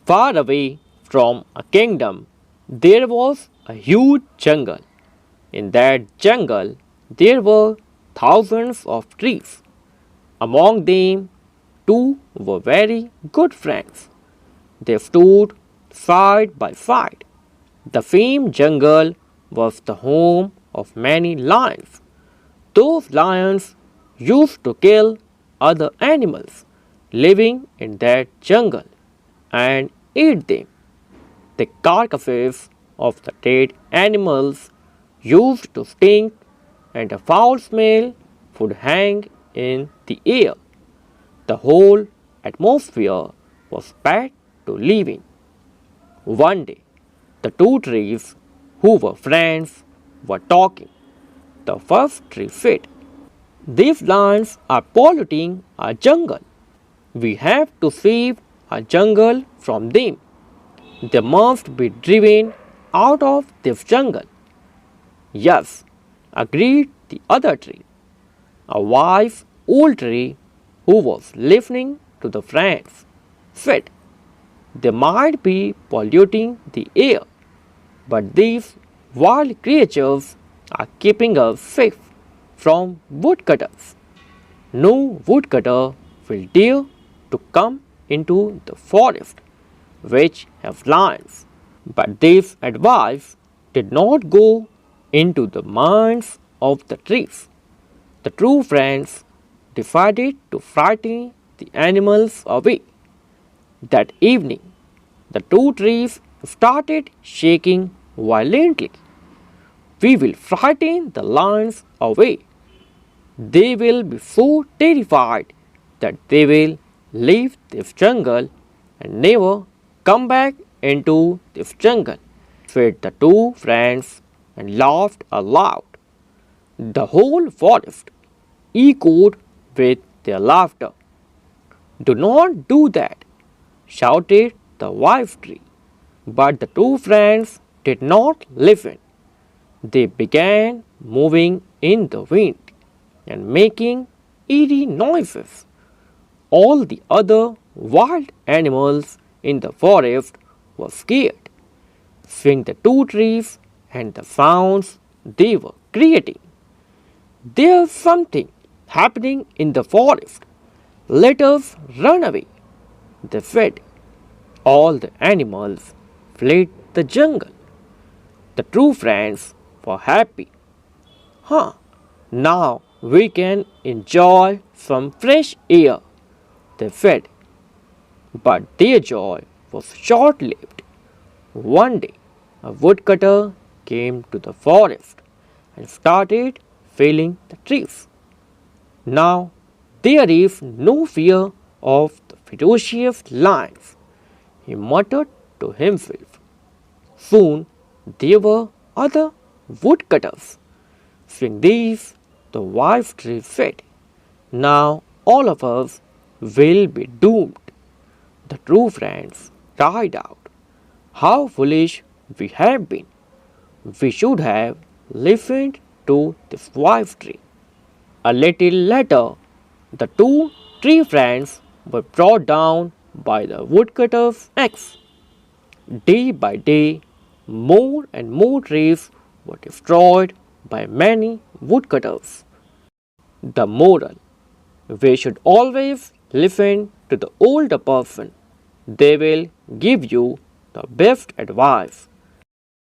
Far away from a kingdom, there was a huge jungle. In that jungle, there were thousands of trees. Among them, two were very good friends. They stood side by side. The famed jungle was the home of many lions. Those lions used to kill other animals living in that jungle and eat them. The carcasses of the dead animals used to stink, and a foul smell would hang in the air. The whole atmosphere was bad to live in. One day, the two trees, who were friends, were talking. The first tree said, "These lions are polluting our jungle. We have to save our jungle from them. They must be driven out of this jungle." "Yes," agreed the other tree. A wise old tree who was listening to the friends said, "They might be polluting the air, but these wild creatures are keeping us safe from woodcutters. No woodcutter will dare to come into the forest which has lions." But this advice did not go into the minds of the trees. The true friends decided to frighten the animals away. That evening, the two trees started shaking violently. "We will frighten the lions away. They will be so terrified that they will leave this jungle and never come back into this jungle," said the two friends and laughed aloud. The whole forest echoed with their laughter. "Do not do that," shouted the wise tree. But the two friends did not listen. They began moving in the wind and making eerie noises. All the other wild animals in the forest were scared, seeing the two trees and the sounds they were creating. "There's something happening in the forest. Let us run away," they said. All the animals fled the jungle. The true friends were happy. Now we can enjoy some fresh air," they said. But their joy was short lived. One day, a woodcutter came to the forest and started felling the trees. Now there is no fear of the ferocious lions, he muttered to himself. Soon there were other woodcutters. Seeing this, the wise tree said, "Now all of us will be doomed." The true friends cried out, "How foolish we have been! We should have listened to this wise tree." A little later, the two tree friends were brought down by the woodcutter's axe. Day by day, more and more trees were destroyed by many woodcutters. The moral: we should always listen to the older person. They will give you the best advice.